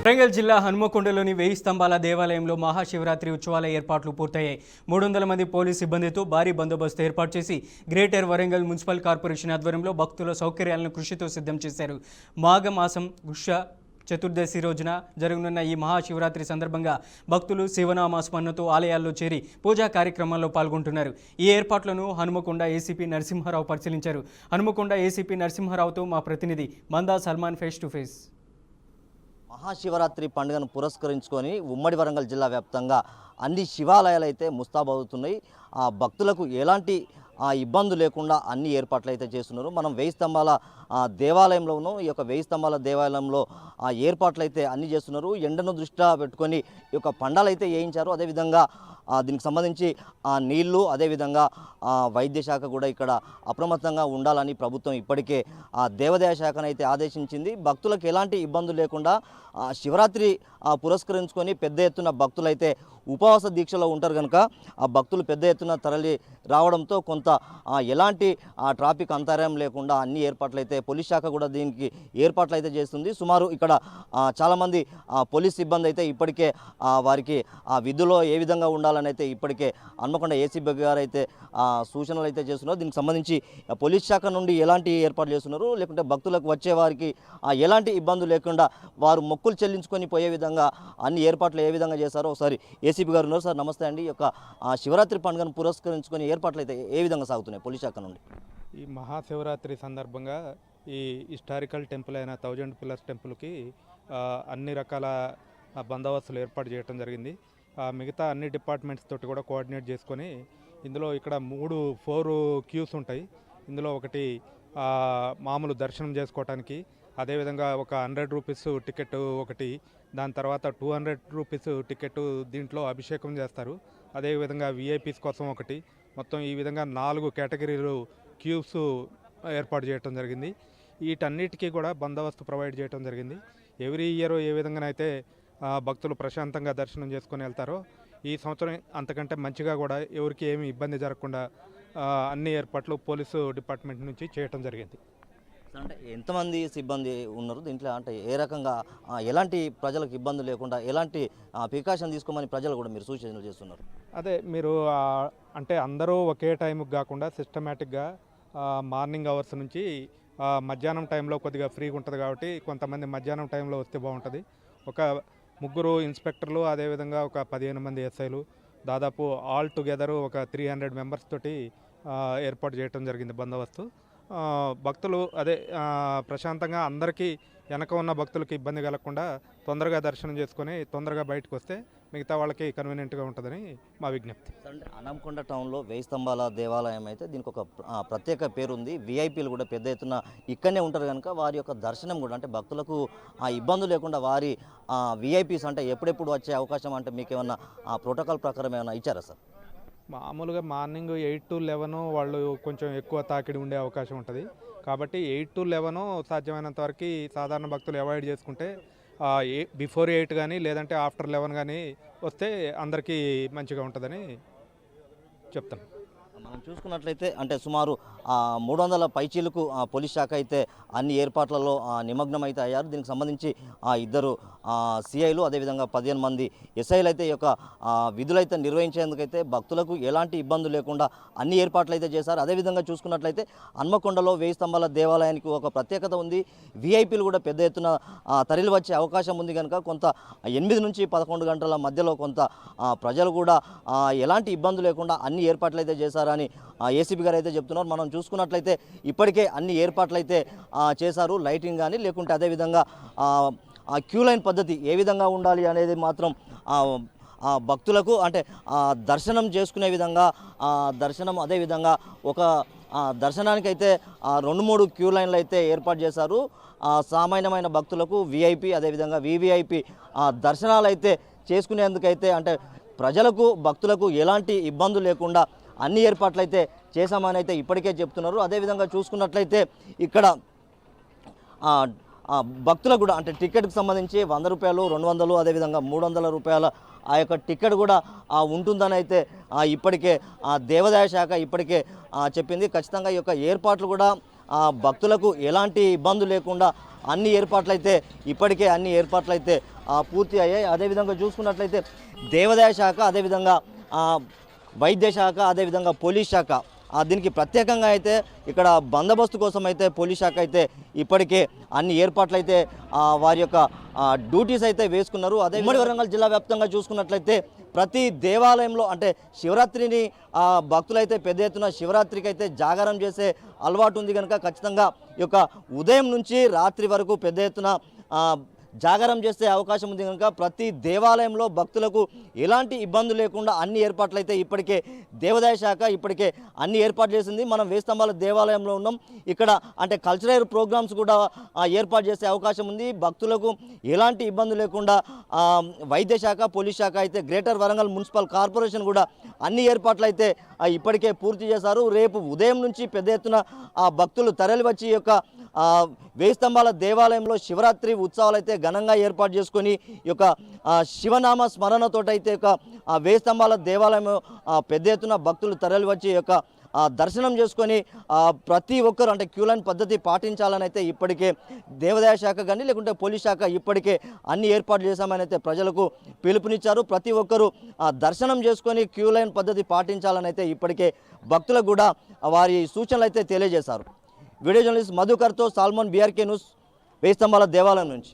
వరంగల్ జిల్లా హనుమకొండలోని 1000 స్తంభాల దేవాలయంలో మహాశివరాత్రి ఉత్సవాల ఏర్పాట్లు పూర్తయ్యాయి. 300 మంది పోలీస్ సిబ్బందితో భారీ బందోబస్తు ఏర్పాటు చేసి గ్రేటర్ వరంగల్ మున్సిపల్ కార్పొరేషన్ ఆధ్వర్యంలో భక్తుల సౌకర్యాలను కృషితో సిద్ధం చేశారు. మాఘమాసం గుష్య చతుర్దశి రోజున జరగనున్న ఈ మహాశివరాత్రి సందర్భంగా భక్తులు శివనామ స్మరణతో ఆలయాల్లో చేరి పూజా కార్యక్రమాల్లో పాల్గొంటున్నారు. ఈ ఏర్పాట్లను హనుమకొండ ఏసీపీ నరసింహారావు పరిశీలించారు. హనుమకొండ ఏసీపీ నరసింహారావుతో మా ప్రతినిధి Manda Salman face to face. Mahashivratri పండుగను పురస్కరించుకొని ఉమ్మడి వరంగల్ జిల్లా వ్యాప్తంగా అన్ని శివాలయాలు అయితే ముస్తాబవుతున్నాయి. ఆ భక్తులకు ఎలాంటి ఇబ్బంది లేకుండా అన్ని ఏర్పాట్లు అయితే చేస్తున్నారు. మనం 1000 స్తంభాల దేవాలయంలోనూ ఈ యొక్క 1000 స్తంభాల దేవాలయంలో ఏర్పాట్లు అయితే అన్ని చేస్తున్నారు. ఎండను దృష్ట్యా పెట్టుకొని ఈ యొక్క పండాలు అయితే వేయించారు. అదేవిధంగా దీనికి సంబంధించి నీళ్లు అదేవిధంగా వైద్య శాఖ కూడా ఇక్కడ అప్రమత్తంగా ఉండాలని ప్రభుత్వం ఇప్పటికే దేవాదాయ శాఖను అయితే ఆదేశించింది. భక్తులకు ఎలాంటి ఇబ్బందులు లేకుండా శివరాత్రి పురస్కరించుకొని పెద్ద ఎత్తున భక్తులు అయితే ఉపవాస దీక్షలో ఉంటారు కనుక ఆ భక్తులు పెద్ద ఎత్తున తరలి రావడంతో కొంత ఎలాంటి ట్రాఫిక్ అంతరాయం లేకుండా అన్ని ఏర్పాట్లు అయితే పోలీస్ శాఖ కూడా దీనికి ఏర్పాట్లు అయితే చేస్తుంది. సుమారు ఇక్కడ చాలామంది పోలీస్ సిబ్బంది అయితే ఇప్పటికే వారికి విధుల్లో ఏ విధంగా ఉండాలని అయితే ఇప్పటికే హన్మకొండ ఏసీబీ గారు అయితే సూచనలు అయితే చేస్తున్నారు. దీనికి సంబంధించి పోలీస్ శాఖ నుండి ఎలాంటి ఏర్పాట్లు చేస్తున్నారు, లేకుంటే భక్తులకు వచ్చే వారికి ఎలాంటి ఇబ్బందులు లేకుండా వారు మొక్కులు చెల్లించుకొని పోయే విధంగా అన్ని ఏర్పాట్లు ఏ విధంగా చేశారో ఒకసారి ఏసీబీ గారు ఉన్నారు. సార్ నమస్తే అండి. ఈ యొక్క శివరాత్రి పండుగను పురస్కరించుకొని ఏర్పాట్లు అయితే ఏ విధంగా సాగుతున్నాయి పోలీస్ శాఖ నుండి? ఈ మహాశివరాత్రి సందర్భంగా ఈ హిస్టారికల్ టెంపుల్ అయిన 1000 పిల్లర్స్ టెంపుల్కి అన్ని రకాల బందోబస్తులు ఏర్పాటు చేయడం జరిగింది. మిగతా అన్ని డిపార్ట్మెంట్స్ తోటి కూడా కోఆర్డినేట్ చేసుకొని ఇందులో ఇక్కడ 4 క్యూస్ ఉంటాయి. ఇందులో ఒకటి మామూలు దర్శనం చేసుకోవటానికి, అదేవిధంగా ఒక 100 రూపీస్ టికెట్ ఒకటి, దాని తర్వాత 200 రూపీస్ టికెట్ దీంట్లో అభిషేకం చేస్తారు. అదేవిధంగా విఐపీస్ కోసం ఒకటి, మొత్తం ఈ విధంగా 4 కేటగిరీలు క్యూస్ ఏర్పాటు చేయడం జరిగింది. వీటన్నిటికీ కూడా బందోబస్తు ప్రొవైడ్ చేయడం జరిగింది. ఎవ్రీ ఇయర్ ఏ విధంగానైతే భక్తులు ప్రశాంతంగా దర్శనం చేసుకొని వెళ్తారో ఈ సంవత్సరం అంతకంటే మంచిగా కూడా ఎవరికి ఏమీ ఇబ్బంది జరగకుండా అన్ని ఏర్పాట్లు పోలీసు డిపార్ట్మెంట్ నుంచి చేయడం జరిగింది. అంటే ఎంతమంది సిబ్బంది ఉన్నారు దీంట్లో, అంటే ఏ రకంగా ఎలాంటి ప్రజలకు ఇబ్బంది లేకుండా ఎలాంటి ప్రికాషన్ తీసుకోమని ప్రజలు కూడా మీరు సూచనలు చేస్తున్నారు? అదే మీరు అంటే అందరూ ఒకే టైంకి కాకుండా సిస్టమేటిక్గా మార్నింగ్ అవర్స్ నుంచి మధ్యాహ్నం టైంలో కొద్దిగా ఫ్రీగా ఉంటుంది కాబట్టి కొంతమంది మధ్యాహ్నం టైంలో వస్తే బాగుంటుంది. ఒక 3 ఇన్స్పెక్టర్లు, అదేవిధంగా ఒక 15 మంది ఎస్ఐలు, దాదాపు ఆల్ టుగెదర్ ఒక 300 మెంబర్స్ తోటి ఏర్పాటు చేయడం జరిగింది బందోబస్తు. భక్తులు అదే ప్రశాంతంగా అందరికీ వెనక ఉన్న భక్తులకి ఇబ్బంది కలగకుండా తొందరగా దర్శనం చేసుకొని తొందరగా బయటకు వస్తే మిగతా వాళ్ళకి కన్వీనియంట్గా ఉంటుందని మా విజ్ఞప్తి. హనుమకొండ టౌన్లో 1000 స్తంభాల దేవాలయం అయితే దీనికి ఒక ప్రత్యేక పేరు ఉంది. విఐపీలు కూడా పెద్ద ఎత్తున ఇక్కడనే ఉంటారు కనుక వారి యొక్క దర్శనం కూడా అంటే భక్తులకు ఇబ్బందులు లేకుండా వారి విఐపీస్ అంటే ఎప్పుడెప్పుడు వచ్చే అవకాశం అంటే మీకు ఏమన్నా ప్రోటోకాల్ ప్రకారం ఏమైనా ఇచ్చారా సార్? మామూలుగా మార్నింగ్ 8 to 11 వాళ్ళు కొంచెం ఎక్కువ తాకిడి ఉండే అవకాశం ఉంటుంది కాబట్టి 8 to 11 సాధ్యమైనంత వరకు సాధారణ భక్తులు అవాయిడ్ చేసుకుంటే బిఫోర్ 8 కానీ లేదంటే ఆఫ్టర్ 11 కానీ వస్తే అందరికీ మంచిగా ఉంటుందని చెప్తాను. మనం చూసుకున్నట్లయితే అంటే సుమారు 300 పైచీలకు పోలీస్ శాఖ అయితే అన్ని ఏర్పాట్లలో నిమగ్నం అయితే అయ్యారు. దీనికి సంబంధించి 2 సిఐలు అదేవిధంగా 15 మంది ఎస్ఐలు అయితే ఈ యొక్క విధులైతే నిర్వహించేందుకైతే భక్తులకు ఎలాంటి ఇబ్బందులు లేకుండా అన్ని ఏర్పాట్లు అయితే చేశారు. అదేవిధంగా చూసుకున్నట్లయితే హన్మకొండలో 1000 స్తంభాల దేవాలయానికి ఒక ప్రత్యేకత ఉంది. విఐపీలు కూడా పెద్ద ఎత్తున తరలి వచ్చే అవకాశం ఉంది కనుక కొంత 8 నుంచి 11 గంటల మధ్యలో కొంత ప్రజలు కూడా ఎలాంటి ఇబ్బంది లేకుండా అన్ని ఏర్పాట్లు అయితే చేశారని ఏసీబీ గారు అయితే చెప్తున్నారు. మనం చూసుకున్నట్లయితే ఇప్పటికే అన్ని ఏర్పాట్లు అయితే చేశారు. లైటింగ్ కానీ లేకుంటే అదేవిధంగా క్యూ లైన్ పద్ధతి ఏ విధంగా ఉండాలి అనేది మాత్రం భక్తులకు అంటే దర్శనం చేసుకునే విధంగా దర్శనం అదేవిధంగా ఒక దర్శనానికైతే 2-3 క్యూ లైన్లు అయితే ఏర్పాటు చేశారు. సామాన్యమైన భక్తులకు విఐపి అదేవిధంగా వివిఐపి దర్శనాలు అయితే చేసుకునేందుకైతే అంటే ప్రజలకు భక్తులకు ఎలాంటి ఇబ్బంది లేకుండా అన్ని ఏర్పాట్లు అయితే చేశామని అయితే ఇప్పటికే చెప్తున్నారు. అదేవిధంగా చూసుకున్నట్లయితే ఇక్కడ భక్తులకు కూడా అంటే టికెట్కి సంబంధించి 100 రూపాయలు 200 అదేవిధంగా 300 రూపాయల ఆ యొక్క టికెట్ కూడా ఉంటుందని అయితే ఇప్పటికే దేవాదాయ శాఖ ఇప్పటికే చెప్పింది. ఖచ్చితంగా ఈ యొక్క ఏర్పాట్లు కూడా భక్తులకు ఎలాంటి ఇబ్బంది లేకుండా అన్ని ఏర్పాట్లయితే ఇప్పటికే పూర్తి అయ్యాయి. అదేవిధంగా చూసుకున్నట్లయితే దేవాదాయ శాఖ, అదేవిధంగా వైద్య శాఖ, అదేవిధంగా పోలీస్ శాఖ దీనికి ప్రత్యేకంగా అయితే ఇక్కడ బందోబస్తు కోసం అయితే పోలీస్ శాఖ అయితే ఇప్పటికే అన్ని ఏర్పాట్లు అయితే వారి యొక్క డ్యూటీస్ అయితే వేసుకున్నారు. అదే ఉమ్మడి వరంగల్ జిల్లా వ్యాప్తంగా చూసుకున్నట్లయితే ప్రతి దేవాలయంలో అంటే శివరాత్రిని భక్తులైతే పెద్ద ఎత్తున శివరాత్రికి అయితే జాగారం చేసే అలవాటు ఉంది కనుక ఖచ్చితంగా ఈ యొక్క ఉదయం నుంచి రాత్రి వరకు పెద్ద ఎత్తున జాగారం చేసే అవకాశం ఉంది కనుక ప్రతి దేవాలయంలో భక్తులకు ఎలాంటి ఇబ్బందులు లేకుండా అన్ని ఏర్పాట్లు అయితే ఇప్పటికే దేవాదాయ శాఖ ఇప్పటికే అన్ని ఏర్పాటు చేసింది. మనం వేస్తంబాల దేవాలయంలో ఉన్నాం. ఇక్కడ అంటే కల్చరల్ ప్రోగ్రామ్స్ కూడా ఏర్పాటు చేసే అవకాశం ఉంది. భక్తులకు ఎలాంటి ఇబ్బంది లేకుండా వైద్య శాఖ, పోలీస్ శాఖ అయితే గ్రేటర్ వరంగల్ మున్సిపల్ కార్పొరేషన్ కూడా అన్ని ఏర్పాట్లు అయితే ఇప్పటికే పూర్తి చేశారు. రేపు ఉదయం నుంచి పెద్ద ఎత్తున భక్తులు తరలివచ్చి యొక్క వేయి స్తంభాల దేవాలయంలో శివరాత్రి ఉత్సవాలు అయితే ఘనంగా ఏర్పాటు చేసుకొని ఈ యొక్క శివనామ స్మరణతోటైతే యొక్క వేయి స్తంభాల దేవాలయం పెద్ద ఎత్తున భక్తులు తరలివచ్చి యొక్క దర్శనం చేసుకొని ప్రతి ఒక్కరు అంటే క్యూ లైన్ పద్ధతి పాటించాలని అయితే ఇప్పటికే దేవాదాయ శాఖ కానీ లేకుంటే పోలీస్ శాఖ ఇప్పటికే అన్ని ఏర్పాట్లు చేశామని అయితే ప్రజలకు పిలుపునిచ్చారు. ప్రతి ఒక్కరూ దర్శనం చేసుకొని క్యూ లైన్ పద్ధతి పాటించాలని అయితే ఇప్పటికే భక్తులకు కూడా వారి సూచనలు అయితే తెలియజేశారు. వీడియో జర్నలిస్ట్ మధుకర్తో సాల్మన్, బీఆర్కే న్యూస్, వేయి స్తంభాల దేవాలయం నుంచి.